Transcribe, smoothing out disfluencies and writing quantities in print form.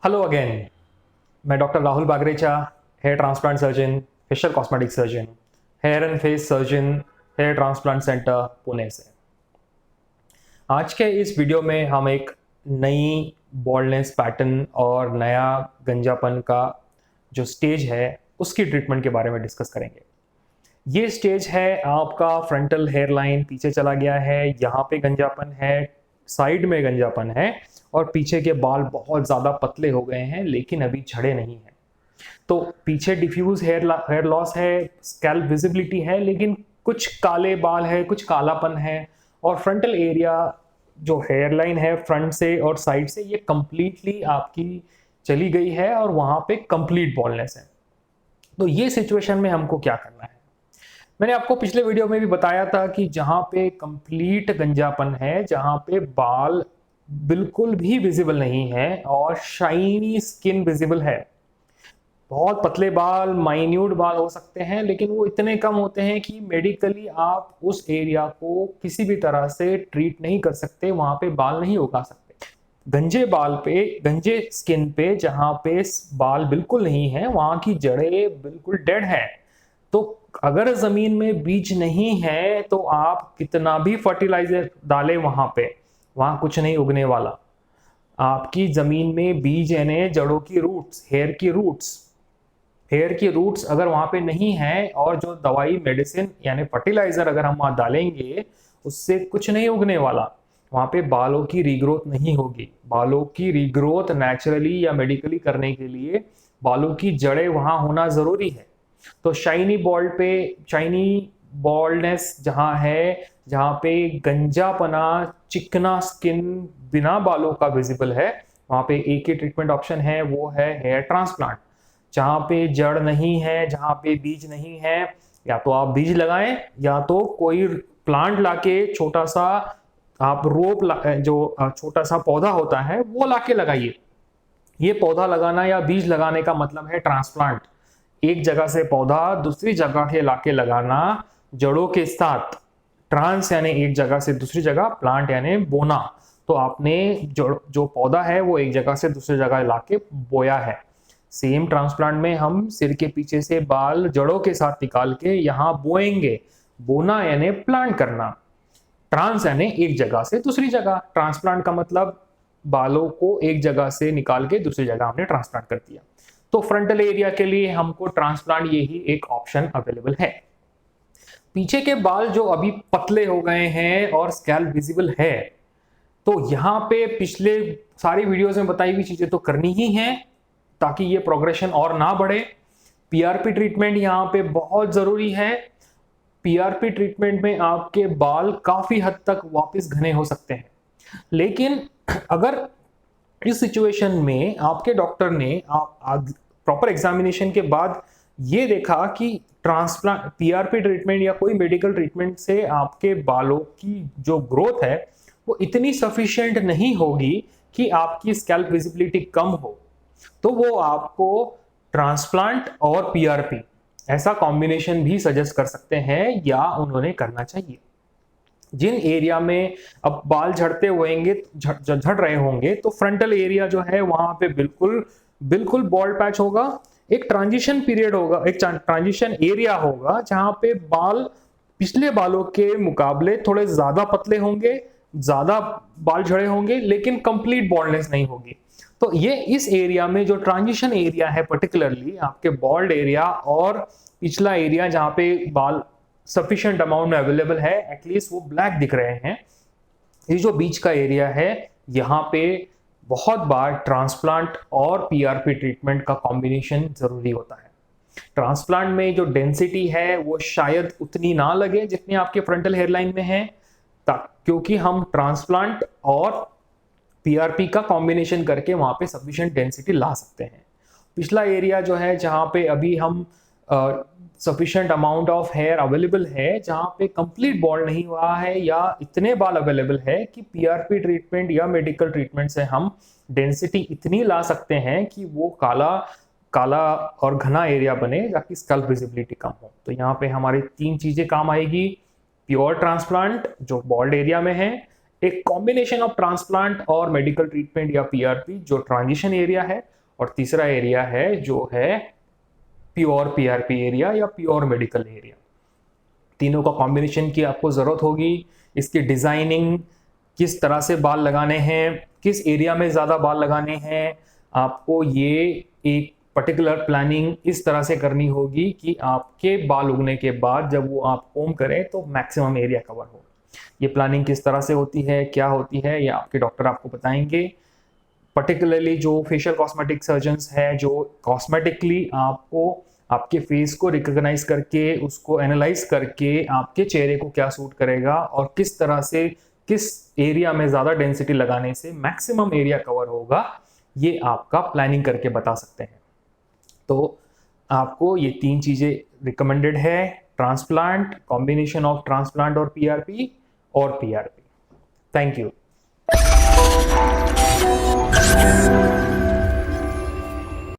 Hello again. मैं doctor Rahul Bagrecha, hair transplant surgeon, facial cosmetic surgeon, hair and face surgeon, hair transplant centre Pune से। आज के इस video में हम एक नई बॉल्डनेस पैटर्न और नया गंजापन का जो स्टेज है उसकी ट्रीटमेंट के बारे में डिस्कस करेंगे। ये स्टेज है आपका फ्रंटल हेयर लाइन पीछे चला गया है, यहाँ पे गंजापन है, साइड में गंजापन है और पीछे के बाल बहुत ज़्यादा पतले हो गए हैं लेकिन अभी झड़े नहीं हैं। तो पीछे डिफ्यूज हेयर लॉस है, स्कैल्प विजिबिलिटी है लेकिन कुछ काले बाल है, कुछ कालापन है और फ्रंटल एरिया जो हेयर लाइन है फ्रंट से और साइड से ये कंप्लीटली आपकी चली गई है और वहां पे कंप्लीट बॉल्डनेस है। तो ये सिचुएशन में हमको क्या करना है? मैंने आपको पिछले वीडियो में भी बताया था कि जहां पे कंप्लीट गंजापन है, जहां पे बाल बिल्कुल भी विजिबल नहीं है और शाइनी स्किन विजिबल है। बहुत पतले बाल, माइन्यूट बाल हो सकते हैं लेकिन वो इतने कम होते हैं कि मेडिकली आप उस एरिया को किसी भी तरह से ट्रीट नहीं कर सकते, वहां पे बाल नहीं उगा सकते। गंजे बाल पे, गंजे स्किन पे जहां पे बाल बिल्कुल नहीं है, वहां की जड़ें बिल्कुल डेड है। तो अगर जमीन में बीज नहीं है तो आप कितना भी फर्टिलाइजर डालें वहां पे, वहां कुछ नहीं उगने वाला। आपकी जमीन में बीज यानी जड़ों की रूट्स, हेयर की रूट्स अगर वहां पे नहीं है और जो दवाई मेडिसिन यानी फर्टिलाइजर अगर हम वहां डालेंगे उससे कुछ नहीं उगने वाला। वहां पे बालों की रीग्रोथ नहीं होगी। बालों की रीग्रोथ नेचुरली या मेडिकली करने के लिए बालों की जड़ें वहां होना जरूरी है। तो शाइनी बॉल्डनेस जहां है, जहां पे गंजापना, चिकना स्किन बिना बालों का विजिबल है, वहां पे एक ही ट्रीटमेंट ऑप्शन है, वो है हेयर ट्रांसप्लांट। जहां पे जड़ नहीं है, जहां पे बीज नहीं है, या तो आप बीज लगाएं या तो कोई प्लांट लाके छोटा सा आप जो छोटा सा पौधा होता है वो लाके लगाइए। ये पौधा लगाना या बीज लगाने का मतलब है ट्रांसप्लांट। एक जगह से पौधा दूसरी जगह के लाके लगाना जड़ों के साथ। ट्रांस यानी एक जगह से दूसरी जगह, प्लांट यानी बोना। तो आपने जो पौधा है वो एक जगह से दूसरी जगह लाके बोया है। सेम ट्रांसप्लांट में हम सिर के पीछे से बाल जड़ों के साथ निकाल के यहाँ बोएंगे। बोना यानी प्लांट करना, ट्रांस यानी एक जगह से दूसरी जगह। ट्रांसप्लांट का मतलब बालों को एक जगह से निकाल के दूसरी जगह हमने ट्रांसप्लांट कर दिया। तो फ्रंटल एरिया के लिए हमको ट्रांसप्लांट यही एक ऑप्शन अवेलेबल है। पीछे के बाल जो अभी पतले हो गए हैं और स्कैल्प विजिबल है, तो यहाँ पे पिछले सारी वीडियोस में बताई हुई चीजें तो करनी ही है ताकि ये प्रोग्रेशन और ना बढ़े। पीआरपी ट्रीटमेंट यहाँ पे बहुत जरूरी है। पीआरपी ट्रीटमेंट में आपके बाल काफी हद तक वापस घने हो सकते हैं, लेकिन अगर इस सिचुएशन में आपके डॉक्टर ने प्रॉपर एग्जामिनेशन के बाद ये देखा कि ट्रांसप्लांट, पीआरपी ट्रीटमेंट या कोई मेडिकल ट्रीटमेंट से आपके बालों की जो ग्रोथ है वो इतनी सफिशिएंट नहीं होगी कि आपकी स्कैल्प विजिबिलिटी कम हो, तो वो आपको ट्रांसप्लांट और पीआरपी ऐसा कॉम्बिनेशन भी सजेस्ट कर सकते हैं या उन्होंने करना चाहिए। जिन एरिया में अब बाल झड़ते होंगे, झड़ रहे होंगे, तो फ्रंटल एरिया जो है वहां पे बिल्कुल बिल्कुल बॉल्ड पैच होगा। एक ट्रांजिशन पीरियड होगा, एक ट्रांजिशन एरिया होगा जहां पे बाल पिछले बालों के मुकाबले थोड़े ज्यादा पतले होंगे, ज्यादा बाल झड़े होंगे लेकिन कंप्लीट बॉल्डनेस नहीं होगी। तो ये इस एरिया में जो ट्रांजिशन एरिया है, पर्टिकुलरली आपके बॉल्ड एरिया और पिछला एरिया जहां पे बाल सफिशिएंट अमाउंट में अवेलेबल है, एटलीस्ट वो ब्लैक दिख रहे हैं, ये जो बीच का एरिया है, यहाँ पे बहुत बार ट्रांसप्लांट और पीआरपी ट्रीटमेंट का कॉम्बिनेशन जरूरी होता है। ट्रांसप्लांट में जो डेंसिटी है वो शायद उतनी ना लगे जितनी आपके फ्रंटल हेयरलाइन में है, क्योंकि हम ट्रांसप्लांट और पीआरपी का कॉम्बिनेशन करके वहां पे सफिशिएंट डेंसिटी ला सकते हैं। पिछला एरिया जो है जहां पे अभी हम sufficient amount of hair available है, जहां पे कंप्लीट बॉल्ड नहीं हुआ है या इतने बाल अवेलेबल है कि पीआरपी ट्रीटमेंट या मेडिकल ट्रीटमेंट से हम डेंसिटी इतनी ला सकते हैं कि वो काला काला और घना एरिया बने ताकि स्कैल्प विजिबिलिटी कम हो। तो यहाँ पे हमारी तीन चीजें काम आएगी: प्योर ट्रांसप्लांट जो बॉल्ड एरिया में है, एक कॉम्बिनेशन ऑफ ट्रांसप्लांट और मेडिकल ट्रीटमेंट या पीआरपी जो ट्रांजिशन एरिया है, और तीसरा एरिया है जो है प्योर पीआरपी एरिया या प्योर मेडिकल एरिया। तीनों का कॉम्बिनेशन की आपको ज़रूरत होगी। इसकी डिज़ाइनिंग, किस तरह से बाल लगाने हैं, किस एरिया में ज़्यादा बाल लगाने हैं, आपको ये एक पर्टिकुलर प्लानिंग इस तरह से करनी होगी कि आपके बाल उगने के बाद जब वो आप कोम करें तो मैक्सिमम एरिया कवर हो। ये प्लानिंग किस तरह से होती है, क्या होती है, ये आपके डॉक्टर आपको बताएंगे। पर्टिकुलरली जो फेशियल कॉस्मेटिक सर्जन्स हैं, जो कॉस्मेटिकली आपको आपके फेस को रिकॉग्नाइज करके उसको एनालाइज करके आपके चेहरे को क्या सूट करेगा और किस तरह से किस एरिया में ज़्यादा डेंसिटी लगाने से मैक्सिमम एरिया कवर होगा, ये आपका प्लानिंग करके बता सकते हैं। तो आपको ये 3 चीज़ें रिकमेंडेड है, ट्रांसप्लांट, कॉम्बिनेशन ऑफ ट्रांसप्लांट और पीआरपी। Thank you.